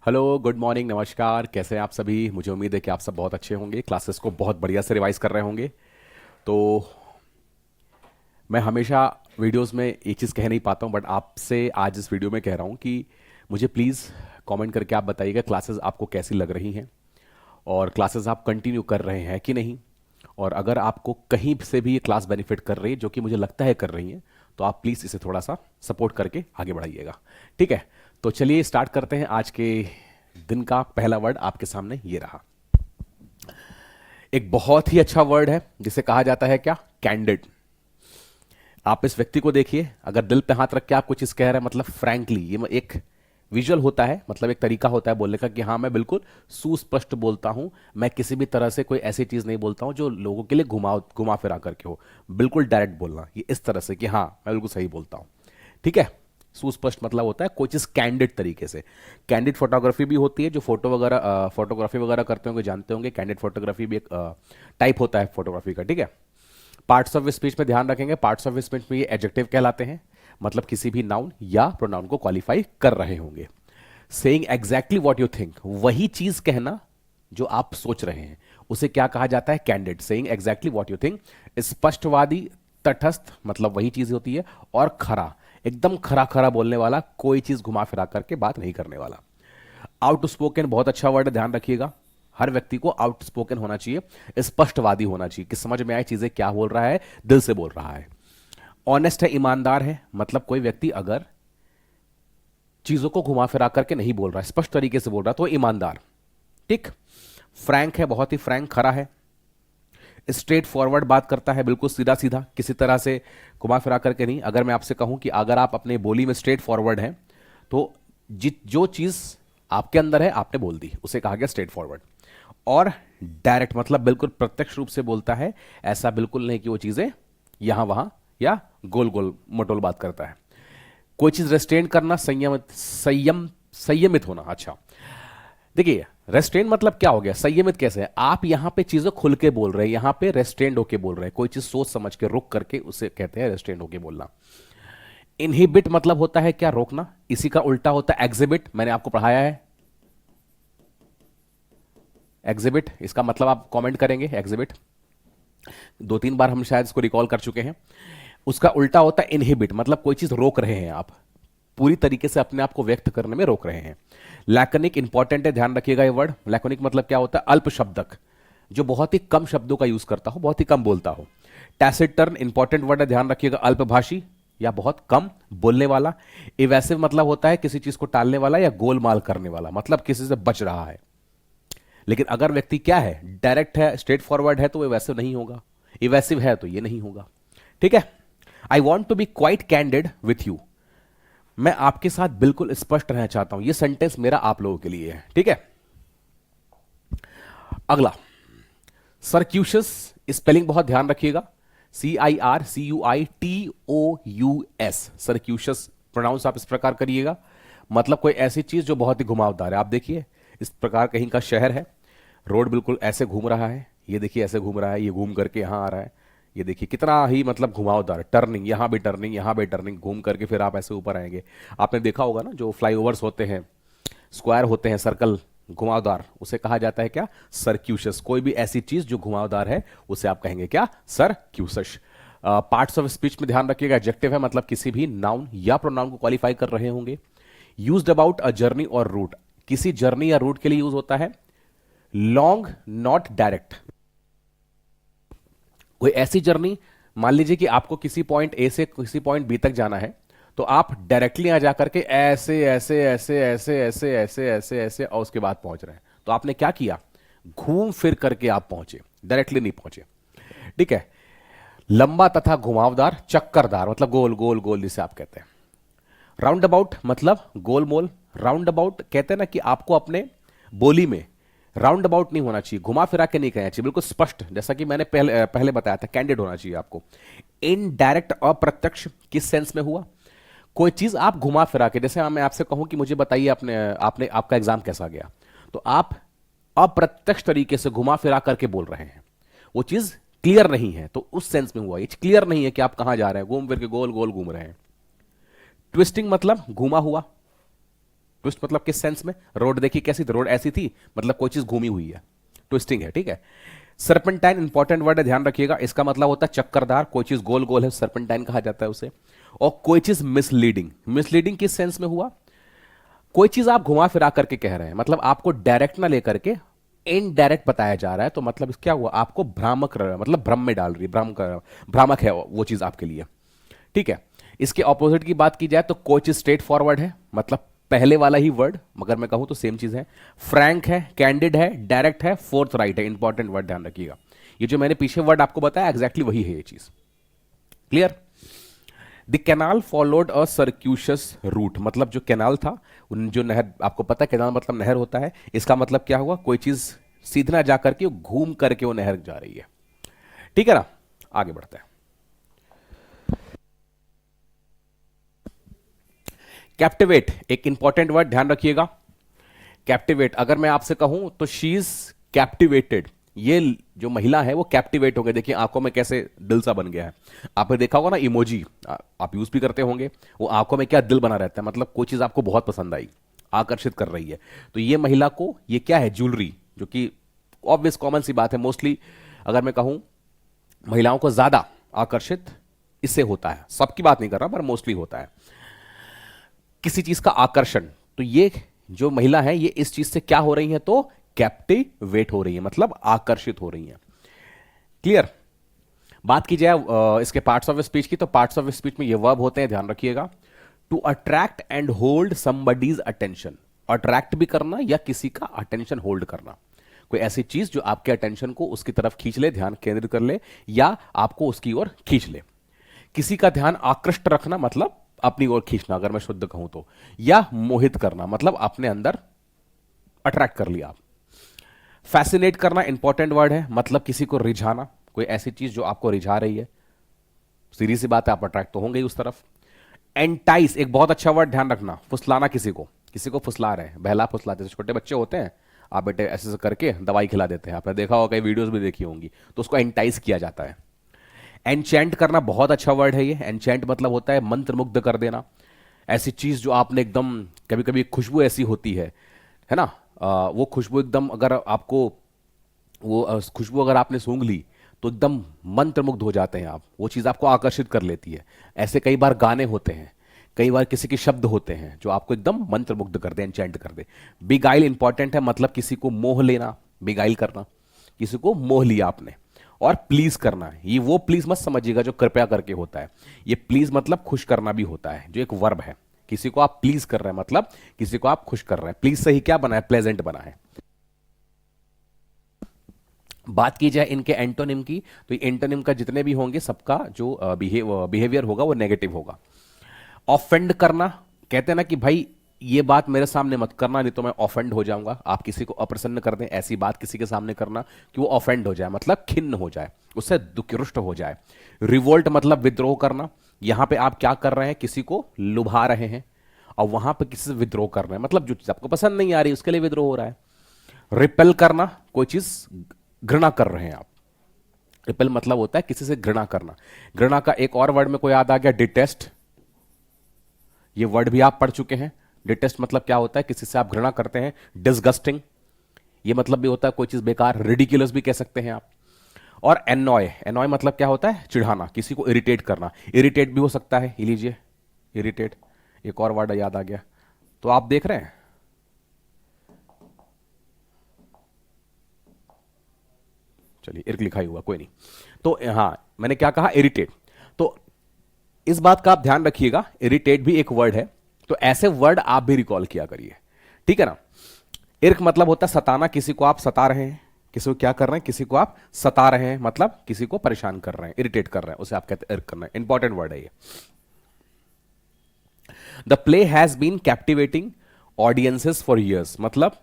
Hello, good morning, नमस्कार। कैसे हैं आप सभी? मुझे उम्मीद है कि आप सब बहुत अच्छे होंगे, क्लासेस को बहुत बढ़िया से रिवाइज कर रहे होंगे। तो मैं हमेशा वीडियोस में एक चीज़ कह नहीं पाता हूं, बट आपसे आज इस वीडियो में कह रहा हूं कि मुझे प्लीज़ कमेंट करके आप बताइएगा क्लासेस आपको कैसी लग रही हैं और क्लासेस आप कंटिन्यू कर रहे हैं कि नहीं। और अगर आपको कहीं से भी ये क्लास बेनिफिट कर रही है, जो कि मुझे लगता है कर रही है, तो आप प्लीज़ इसे थोड़ा सा सपोर्ट करके आगे बढ़ाइएगा। ठीक है, तो चलिए स्टार्ट करते हैं। आज के दिन का पहला वर्ड आपके सामने ये रहा। एक बहुत ही अच्छा वर्ड है जिसे कहा जाता है क्या? कैंडिड। आप इस व्यक्ति को देखिए, अगर दिल पे हाथ रख के आप कुछ चीज कह रहे हैं, मतलब फ्रैंकली, ये एक विजुअल होता है, मतलब एक तरीका होता है बोलने का कि हाँ मैं बिल्कुल सुस्पष्ट बोलता हूं। मैं किसी भी तरह से कोई ऐसी चीज नहीं बोलता हूं जो लोगों के लिए घुमा फिरा करके हो। बिल्कुल डायरेक्ट बोलना, ये इस तरह से कि हाँ मैं बिल्कुल सही बोलता हूं। ठीक है। सुस्पष्ट मतलब होता है कोई चीज कैंडिड तरीके से। कैंडिड फोटोग्राफी भी होती है, जो फोटोग्राफी वगैरह करते होंगे जानते होंगे। कैंडिड फोटोग्राफी भी एक टाइप होता है फोटोग्राफी का। ठीक है। पार्ट्स ऑफ स्पीच में ध्यान रखेंगे, पार्ट्स ऑफ स्पीच में ये एडजेक्टिव कहलाते हैं, मतलब किसी भी नाउन या प्रोनाउन को क्वालिफाई कर रहे होंगे। Saying exactly what you think, वही चीज कहना जो आप सोच रहे हैं, उसे क्या कहा जाता है? Candid. Saying exactly what you think. स्पष्टवादी, तटस्थ, मतलब वही चीज होती है। और खरा, एकदम खरा खरा बोलने वाला, कोई चीज घुमा फिरा करके बात नहीं करने वाला। आउट स्पोकन बहुत अच्छा वर्ड है, ध्यान रखिएगा। हर व्यक्ति को आउट स्पोकन होना चाहिए, स्पष्टवादी होना चाहिए कि समझ में आए चीजें क्या बोल रहा है, दिल से बोल रहा है। ऑनेस्ट है, ईमानदार है, मतलब कोई व्यक्ति अगर चीजों को घुमा फिरा करके नहीं बोल रहा है, स्पष्ट तरीके से बोल रहा है, तो ईमानदार। ठीक। फ्रैंक है, बहुत ही फ्रैंक, खरा है। स्ट्रेट फॉरवर्ड बात करता है, बिल्कुल सीधा सीधा, किसी तरह से घुमा फिरा करके नहीं। अगर मैं आपसे कहूं कि अगर आप अपने बोली में स्ट्रेट फॉरवर्ड हैं, तो जो चीज आपके अंदर है आपने बोल दी, उसे कहा गया स्ट्रेट फॉरवर्ड। और डायरेक्ट मतलब बिल्कुल प्रत्यक्ष रूप से बोलता है, ऐसा बिल्कुल नहीं कि वो चीजें यहां वहां या गोल गोल मटोल बात करता है। कोई चीज रेस्ट्रेन करना, संयमित होना। अच्छा, देखिए रेस्ट्रेन मतलब क्या हो गया, संयमित कैसे है? आप यहां पे चीजें खुल के बोल रहे हैं, यहां पे रेस्ट्रेंड होके बोल रहे हैं, कोई चीज सोच समझ के रुक करके, उसे कहते हैं रेस्ट्रेंड होके बोलना। इनहिबिट मतलब होता है क्या? रोकना। इसी का उल्टा होता है एग्जिबिट, मैंने आपको पढ़ाया है। एग्जिबिट, इसका मतलब आप कमेंट करेंगे एग्जिबिट, दो तीन बार हम शायद इसको रिकॉल कर चुके हैं। उसका उल्टा होता है इनहिबिट, मतलब कोई चीज रोक रहे हैं आप, पूरी तरीके से अपने आप को व्यक्त करने में रोक रहे हैं। लैकोनिक इंपॉर्टेंट है, ध्यान रखिएगा ये वर्ड। लैकोनिक मतलब क्या होता है? अल्प शब्दक, जो बहुत ही कम शब्दों का यूज करता हो, बहुत ही कम बोलता हो। टैसिटर्न इंपॉर्टेंट वर्ड है, ध्यान रखिएगा, अल्पभाषी या बहुत कम बोलने वाला। इवेसिव मतलब होता है किसी चीज को टालने वाला या गोलमाल करने वाला, मतलब किसी से बच रहा है। लेकिन अगर व्यक्ति क्या है, डायरेक्ट है, स्ट्रेट फॉरवर्ड है, तो वो इवेसिव नहीं होगा। इवेसिव है तो ये नहीं होगा। ठीक है। I want to be quite candid with you, मैं आपके साथ बिल्कुल स्पष्ट रहना चाहता हूं। ये सेंटेंस मेरा आप लोगों के लिए है। ठीक है। अगला, सर्क्यूशस, स्पेलिंग बहुत ध्यान रखिएगा। CIRCUITOUS, सर्क्यूशस प्रोनाउंस आप इस प्रकार करिएगा, मतलब कोई ऐसी चीज जो बहुत ही घुमावदार है। आप देखिए इस प्रकार कहीं का शहर है, रोड बिल्कुल ऐसे घूम रहा है, ये देखिए ऐसे घूम रहा है, ये घूम करके यहां आ रहा है, ये देखिए कितना ही मतलब घुमावदार, टर्निंग, यहां भी टर्निंग, यहां भी टर्निंग, घूम करके फिर आप ऐसे ऊपर आएंगे। आपने देखा होगा ना, जो फ्लाईओवर्स होते हैं, स्क्वायर होते हैं, सर्कल, घुमावदार, उसे कहा जाता है क्या? सर्क्यूशस। कोई भी ऐसी चीज जो घुमावदार है उसे आप कहेंगे क्या? सर्क्यूशस। पार्ट्स ऑफ स्पीच में ध्यान रखिएगा, एडजेक्टिव है, मतलब किसी भी नाउन या प्रोनाउन को क्वालिफाई कर रहे होंगे। यूज्ड अबाउट अ जर्नी और रूट, किसी जर्नी या रूट के लिए यूज होता है। लॉन्ग, नॉट डायरेक्ट, कोई ऐसी जर्नी, मान लीजिए कि आपको किसी पॉइंट ए से किसी पॉइंट बी तक जाना है, तो आप डायरेक्टली यहां जाकर के ऐसे ऐसे ऐसे ऐसे ऐसे ऐसे ऐसे ऐसे और उसके बाद पहुंच रहे हैं, तो आपने क्या किया? घूम फिर करके आप पहुंचे, डायरेक्टली नहीं पहुंचे। ठीक है। लंबा तथा घुमावदार, चक्करदार, मतलब गोल गोल गोल जिसे आप कहते हैं। राउंड अबाउट मतलब गोल मोल। राउंड अबाउट कहते हैं ना कि आपको अपने बोली में राउंड अबाउट नहीं होना चाहिए, घुमा फिरा के नहीं कहना चाहिए, बिल्कुल स्पष्ट, जैसा कि मैंने पहले बताया था, कैंडिड होना चाहिए आपको। इनडायरेक्ट, अप्रत्यक्ष, किस सेंस में हुआ? कोई चीज आप घुमा फिरा के, जैसे मैं आपसे कहूं कि मुझे बताइए आपने आपने आपका एग्जाम कैसा गया, तो आप अप्रत्यक्ष तरीके से घुमा फिरा करके बोल रहे हैं, वो चीज क्लियर नहीं है, तो उस सेंस में हुआ। ये क्लियर नहीं है कि आप कहां जा रहे हैं, घूम फिर के गोल गोल घूम रहे हैं। ट्विस्टिंग मतलब घूमा हुआ, ट्विस्ट मतलब किस सेंस में? रोड देखी कैसी थी? रोड ऐसी थी, मतलब कोई चीज घूमी हुई है, ट्विस्टिंग है, ठीक है। सर्पेंटाइन इंपॉर्टेंट वर्ड है, ध्यान रखिएगा। इसका मतलब होता है चक्करदार, कोई चीज गोल गोल है, सर्पेंटाइन कहा जाता है उसे। और कोई चीज मिसलीडिंग, मिसलीडिंग किस सेंस में हुआ? कोई चीज आप घुमा फिरा करके कह रहे हैं, मतलब आपको डायरेक्ट ना लेकर के इनडायरेक्ट बताया जा रहा है, तो मतलब क्या हुआ? आपको भ्रामक मतलब भ्रम में डाल रही है, भ्रामक है वो चीज आपके लिए, ठीक है। इसके ऑपोजिट की बात की जाए तो कोई चीज स्ट्रेट फॉरवर्ड है, मतलब पहले वाला ही वर्ड, मगर मैं कहूं तो सेम चीज है। फ्रैंक है, कैंडिड है, डायरेक्ट है, फोर्थ राइट है। इंपॉर्टेंट वर्ड ध्यान रखिएगा, ये जो मैंने पीछे वर्ड आपको बताया एग्जैक्टली वही है ये चीज। Clear? The canal followed a circuitous route, मतलब जो कैनाल था, जो नहर, आपको पता है कैनाल मतलब नहर होता है, इसका मतलब क्या हुआ? कोई चीज सीधे ना जाकर के घूम करके वो नहर जा रही है, ठीक है ना। आगे बढ़ते हैं। कैप्टिवेट एक इंपॉर्टेंट वर्ड, ध्यान रखिएगा। कैप्टिवेट, अगर मैं आपसे कहूं तो शी इज कैप्टिवेटेड, ये जो महिला है वो कैप्टिवेट हो गई। देखिए आंखों में कैसे दिल सा बन गया है, आपने देखा होगा ना इमोजी, आप यूज भी करते होंगे, वो आंखों में क्या दिल बना रहता है, मतलब कोई चीज आपको बहुत पसंद आई, आकर्षित कर रही है। तो ये महिला को, ये क्या है? ज्वेलरी, जो कि ऑब्वियस कॉमन सी बात है, मोस्टली अगर मैं कहूं महिलाओं को ज्यादा आकर्षित इससे होता है, सबकी बात नहीं कर रहा पर मोस्टली होता है किसी चीज का आकर्षण। तो ये जो महिला है ये इस चीज से क्या हो रही है? तो कैप्टिवेट हो रही है, मतलब आकर्षित हो रही है। क्लियर? बात की जाए इसके पार्ट्स ऑफ स्पीच की, तो पार्ट्स ऑफ स्पीच में ये वर्ब होते हैं, ध्यान रखिएगा। To attract and hold somebody's attention, attract भी करना या किसी का अटेंशन होल्ड करना, कोई ऐसी चीज जो आपके अटेंशन को उसकी तरफ खींच ले, ध्यान केंद्रित कर ले, या आपको उसकी ओर खींच ले। किसी का ध्यान आकृष्ट रखना मतलब अपनी ओर खींचना, अगर मैं शुद्ध कहूं तो, या मोहित करना मतलब अपने अंदर अट्रैक्ट कर लिया आप। फैसिनेट करना इंपॉर्टेंट वर्ड है, मतलब किसी को रिझाना, कोई ऐसी चीज जो आपको रिझा रही है, सीधी सी बात है, आप अट्रैक्ट तो होंगे ही उस तरफ। एंटाइस एक बहुत अच्छा वर्ड, ध्यान रखना, फुसलाना, किसी को फुसला रहे हैं, बहला फुसलाते हैं। छोटे बच्चे होते हैं, आप बेटे ऐसे करके दवाई खिला देते हैं, आपने देखा होगा, कई वीडियोस भी देखी होंगी, तो उसको एंटाइस किया जाता है। एनचैंट करना बहुत अच्छा वर्ड है ये। एनचैंट मतलब होता है मंत्र मुग्ध कर देना, ऐसी चीज जो आपने एकदम, कभी कभी खुशबू ऐसी होती है ना, वो खुशबू एकदम, अगर आपको वो खुशबू अगर आपने सूंघ ली तो एकदम मंत्रमुग्ध हो जाते हैं आप, वो चीज आपको आकर्षित कर लेती है। ऐसे कई बार गाने होते हैं, कई बार किसी के शब्द होते हैं जो आपको एकदम मंत्रमुग्ध कर दे, एनचैंट कर दे। बिगाइल इंपॉर्टेंट है, मतलब किसी को मोह लेना, बिगाइल करना, किसी को मोह लिया आपने। और प्लीज करना है, ये वो प्लीज मत समझिएगा जो कृपया करके होता है, ये प्लीज मतलब खुश करना भी होता है, जो एक वर्ब है। किसी को आप प्लीज कर रहे हैं मतलब किसी को आप खुश कर रहे हैं। प्लीज से ही क्या बना है? प्लेजेंट बना है। बात की जाए इनके एंटोनिम की, तो एंटोनिम का जितने भी होंगे सबका जो बिहेवियर होगा वो नेगेटिव होगा। ऑफेंड करना, कहते हैं ना कि भाई ये बात मेरे सामने मत करना, नहीं तो मैं ऑफेंड हो जाऊंगा। आप किसी को अप्रसन्न कर दें, ऐसी बात किसी के सामने करना कि वो ऑफेंड हो जाए, मतलब खिन्न हो जाए, उससे दुखरुष्ट हो जाए। रिवोल्ट मतलब विद्रोह करना, यहां पे आप क्या कर रहे हैं? किसी को लुभा रहे हैं, और वहां पे किसी से विद्रोह कर रहे हैं, मतलब जो चीज आपको पसंद नहीं आ रही उसके लिए विद्रोह हो रहा है। रिपेल करना, कोई चीज घृणा कर रहे हैं आप। रिपेल मतलब होता है किसी से घृणा करना। घृणा का एक और वर्ड में कोई याद आ गया? डिटेस्ट, ये वर्ड भी आप पढ़ चुके हैं। डिटेस्ट मतलब क्या होता है? किसी से आप घृणा करते हैं। डिसगस्टिंग, ये मतलब भी होता है कोई चीज बेकार, रिडिकुलस भी कह सकते हैं आप। और एनॉय, एनॉय मतलब क्या होता है? चिढ़ाना, किसी को इरिटेट करना। इरिटेट भी हो सकता है, ये लीजिए इरिटेट, एक और वर्ड याद आ गया। तो आप देख रहे हैं, चलिए इर्क लिखा ही हुआ, कोई नहीं। तो हां, मैंने क्या कहा? इरिटेट। तो इस बात का आप ध्यान रखिएगा, इरिटेट भी एक वर्ड है, तो ऐसे वर्ड आप भी रिकॉल किया करिए, ठीक है ना। इर्क मतलब होता है सताना, किसी को आप सता रहे हैं, किसी को क्या कर रहे हैं? किसी को आप सता रहे हैं, मतलब किसी को परेशान कर रहे हैं, इरिटेट कर रहे हैं, उसे आप कहते हैं इर्क करना है। इंपॉर्टेंट वर्ड है ये। The play has been captivating audiences for years, मतलब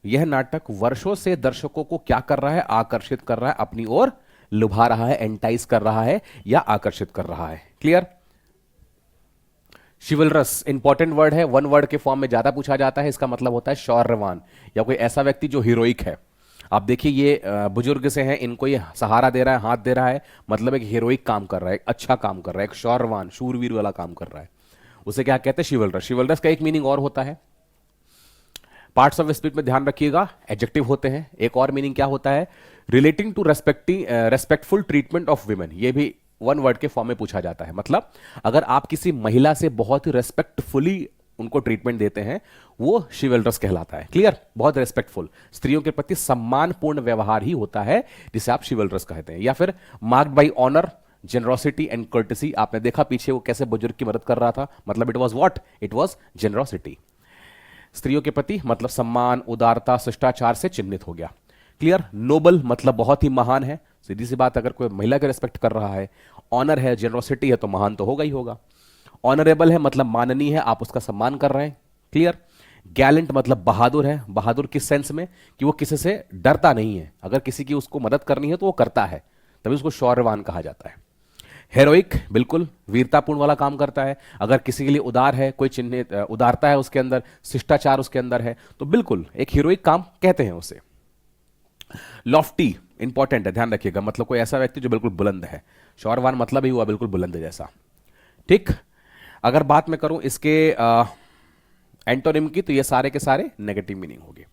यह नाटक वर्षों से दर्शकों को क्या कर रहा है? आकर्षित कर रहा है, अपनी ओर लुभा रहा है, एंटाइज कर रहा है या आकर्षित कर रहा है। क्लियर? शिवलरस इंपॉर्टेंट वर्ड है, वन वर्ड के फॉर्म में ज्यादा पूछा जाता है। इसका मतलब होता है शौर्यवान, या कोई ऐसा व्यक्ति जो हीरोइक है। आप देखिए ये बुजुर्ग से हैं, इनको ये सहारा दे रहा है, हाथ दे रहा है, मतलब एक हीरोइक काम कर रहा है, एक अच्छा काम कर रहा है, एक शौर्यवान शूरवीर वाला काम कर रहा है, उसे क्या कहते हैं? शिवलरस। शिवलरस का एक मीनिंग और होता है, पार्ट्स ऑफ स्पीच में ध्यान रखिएगा एडजेक्टिव होते हैं। एक और मीनिंग क्या होता है, relating to respectful treatment of women, ये भी वन वर्ड के फॉर्म में पूछा जाता है। मतलब अगर आप किसी महिला से बहुत ही रेस्पेक्टफुली उनको ट्रीटमेंट देते हैं, वो शिवल्रस कहलाता है। क्लियर, बहुत रेस्पेक्टफुल, स्त्रियों के प्रति सम्मानपूर्ण व्यवहार ही होता है जिसे आप शिवल्रस कहते हैं। या फिर marked by honour, generosity and courtesy, आपने देखा पीछे वो कैसे बुजुर्ग की मदद कर रहा था, मतलब it was what, it was generosity. स्त्रियों के प्रति मतलब सम्मान, उदारता, शिष्टाचार से चिन्हित हो गया। क्लियर, नोबल मतलब बहुत ही महान है, सीधी सी बात, अगर कोई महिला के रेस्पेक्ट कर रहा है, ऑनर है, जेनरोसिटी है, तो महान तो होगा ही होगा। ऑनरेबल है मतलब माननीय है, आप उसका सम्मान कर रहे हैं। क्लियर, गैलेंट मतलब बहादुर है, बहादुर किस सेंस में कि वो किसी से डरता नहीं है, अगर किसी की उसको मदद करनी है तो वो करता है, तभी उसको शौर्यवान कहा जाता है। हेरोइक बिल्कुल वीरतापूर्ण वाला काम करता है, अगर किसी के लिए उदार है, कोई चिन्हित उदारता है उसके अंदर, शिष्टाचार उसके अंदर है, तो बिल्कुल एक हीरोइक काम कहते हैं उसे। लॉफ्टी इंपॉर्टेंट है, ध्यान रखिएगा, मतलब कोई ऐसा व्यक्ति जो बिल्कुल बुलंद है। शौर्यवान मतलब ही हुआ बिल्कुल बुलंद जैसा। ठीक, अगर बात मैं करूं इसके एंटोनिम की, तो ये सारे के सारे नेगेटिव मीनिंग होगी।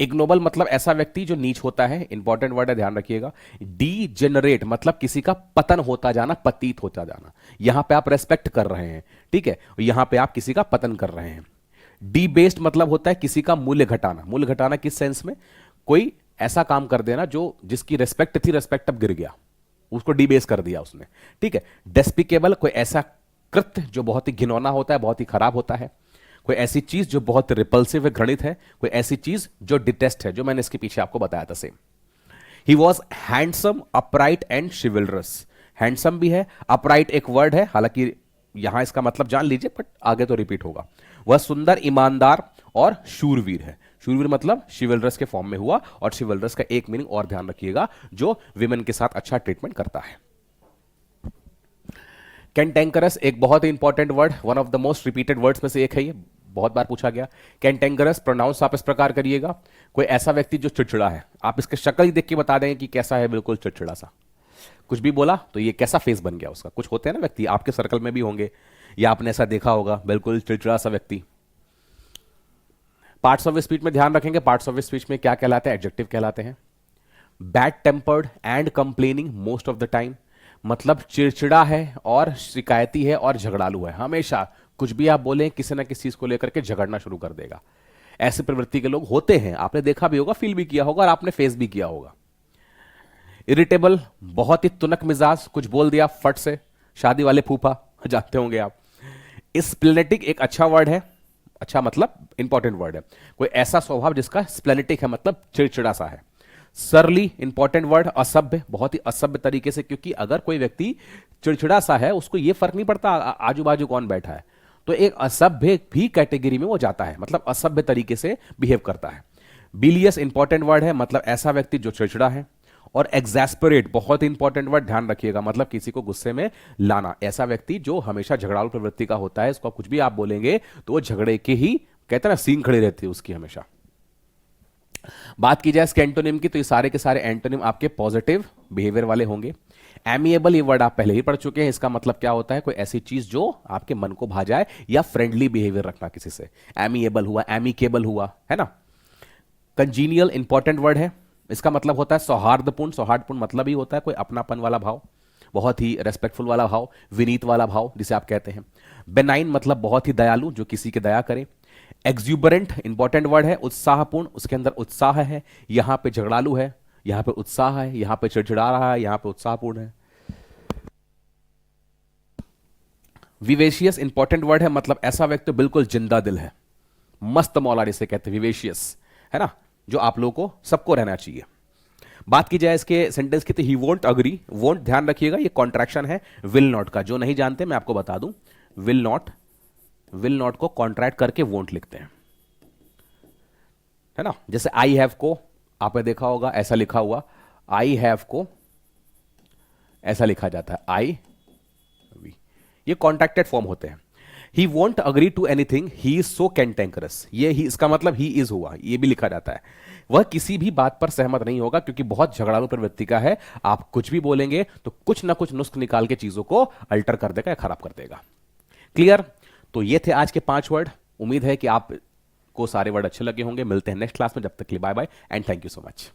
इग्नोबल मतलब ऐसा व्यक्ति जो नीच होता है, इंपॉर्टेंट वर्ड है, ध्यान रखिएगा। डीजेनरेट मतलब किसी का पतन होता जाना, पतित होता जाना, यहां पे आप रेस्पेक्ट कर रहे हैं, ठीक है, यहां पे आप किसी का पतन कर रहे हैं। डीबेस्ड मतलब होता है किसी का मूल्य घटाना, मूल्य घटाना किस सेंस में, कोई ऐसा काम कर देना जो जिसकी रेस्पेक्ट थी, रेस्पेक्ट अब गिर गया, उसको डीबेस कर दिया उसने, ठीक है। डेस्पिकेबल कोई ऐसा कृत्य जो बहुत ही घिनौना होता है, बहुत ही खराब होता है। कोई ऐसी चीज जो बहुत रिपल्सिव है, घृणित है, कोई ऐसी चीज जो डिटेस्ट है, जो मैंने इसके पीछे आपको बताया था same. He was handsome, upright and chivalrous, handsome भी है, अपराइट एक वर्ड है, हालांकि यहां इसका मतलब जान लीजिए, बट आगे तो रिपीट होगा। वह सुंदर, ईमानदार और शूरवीर है। शूरवीर मतलब शिवलरस के फॉर्म में हुआ, और शिवलरस का एक मीनिंग और ध्यान रखिएगा, जो विमेन के साथ अच्छा ट्रीटमेंट करता है। कैंटेंकरस एक बहुत ही important word, one of the most repeated words में से एक है, ये बहुत बार पूछा गया। कैंटेंकरस प्रोनाउंस आप इस प्रकार करिएगा, कोई ऐसा व्यक्ति जो चिड़चिड़ा है, आप इसके शक्ल ही देख के बता देंगे कि कैसा है, बिल्कुल चिड़चिड़ा सा, कुछ भी बोला तो ये कैसा फेस बन गया उसका। कुछ होते हैं ना व्यक्ति, आपके सर्कल में भी होंगे या आपने ऐसा देखा होगा, बिल्कुल चिड़चिड़ा सा व्यक्ति। पार्ट्स ऑफ स्पीच में ध्यान रखेंगे, पार्ट्स ऑफ स्पीच में क्या कहलाते हैं, एडजेक्टिव कहलाते हैं। Bad tempered and complaining most of the time, मतलब चिड़चिड़ा है और शिकायती है और झगड़ालू है, हमेशा कुछ भी आप बोलें किसी ना किसी चीज को लेकर के झगड़ना शुरू कर देगा। ऐसी प्रवृत्ति के लोग होते हैं, आपने देखा भी होगा, फील भी किया होगा और आपने फेस भी किया होगा। इरिटेबल बहुत ही तुनक मिजाज, कुछ बोल दिया फट से, शादी वाले फूफा जानते होंगे आप। स्प्लेनेटिक एक अच्छा वर्ड है, अच्छा मतलब इंपॉर्टेंट वर्ड है, कोई ऐसा स्वभाव जिसका स्प्लेनेटिक है, मतलब चिड़चिड़ा सा है। सरली इंपॉर्टेंट वर्ड, असभ्य, बहुत ही असभ्य तरीके से, क्योंकि अगर कोई व्यक्ति चिड़चिड़ा सा है, उसको यह फर्क नहीं पड़ता आजू बाजू कौन बैठा है, तो एक असभ्य भी कैटेगरी में वो जाता है, मतलब असभ्य तरीके से बिहेव करता है। बिलियस इंपॉर्टेंट वर्ड है, मतलब ऐसा व्यक्ति जो चिड़चिड़ा है। और एग्जैस्परेट बहुत ही इंपॉर्टेंट वर्ड, ध्यान रखिएगा, मतलब किसी को गुस्से में लाना, ऐसा व्यक्ति जो हमेशा झगड़ालू प्रवृत्ति का होता है, इसको कुछ भी आप बोलेंगे तो वो झगड़े के ही, कहते हैं ना, सींग खड़ी रहती है उसकी हमेशा। बात की जाए इसके एंटोनिम की, तो ये सारे के सारे एंटोनिम आपके पॉजिटिव बिहेवियर वाले होंगे। एमिएबल ये वर्ड आप पहले ही पढ़ चुके हैं, इसका मतलब क्या होता है, कोई ऐसी चीज जो आपके मन को भा जाए, या फ्रेंडली बिहेवियर रखना किसी से। एमिएबल हुआ, एमिकेबल हुआ, है ना। कंजीनियल इंपॉर्टेंट वर्ड है, इसका मतलब होता है सौहार्दपूर्ण, सौहार्दपूर्ण मतलब ही होता है कोई अपनापन वाला भाव, बहुत ही रेस्पेक्टफुल वाला भाव, विनीत वाला भाव जिसे आप कहते हैं। बेनाइन मतलब बहुत ही दयालु, जो किसी के दया करे। एक्सुबरेंट इंपॉर्टेंट वर्ड है, उत्साहपूर्ण, उसके अंदर उत्साह है, यहां पे झगड़ालू है, यहां पे उत्साह है, यहां पे चिड़चिड़ा रहा है, यहां पे उत्साहपूर्ण है। विवेशियस इंपॉर्टेंट वर्ड है, मतलब ऐसा व्यक्ति बिल्कुल जिंदा दिल है, मस्त मौला जिसे कहते हैं, विवेशियस, है ना, जो आप लोगों को सबको रहना चाहिए। बात की जाए इसके सेंटेंस की, तो ही वोंट अग्री, वोंट ध्यान रखिएगा ये कॉन्ट्रैक्शन है विल नॉट का, जो नहीं जानते मैं आपको बता दूं, विल नॉट को कॉन्ट्रैक्ट करके वोंट लिखते हैं, है ना। जैसे आई हैव को आपने देखा होगा ऐसा लिखा हुआ, आई हैव को ऐसा लिखा जाता है, आई वी, ये कॉन्ट्रैक्टेड फॉर्म होते हैं। He won't agree to anything, he is so cantankerous, ये ही इसका मतलब ही इज हुआ, ये भी लिखा जाता है। वह किसी भी बात पर सहमत नहीं होगा, क्योंकि बहुत झगड़ालू प्रवृत्ति का है, आप कुछ भी बोलेंगे तो कुछ ना कुछ नुस्ख निकाल के चीजों को अल्टर कर देगा या खराब कर देगा। क्लियर, तो ये थे आज के 5 वर्ड। उम्मीद है कि आप को सारे वर्ड अच्छे लगे होंगे। मिलते हैं नेक्स्ट क्लास में, जब तक के लिए bye bye and thank you so much.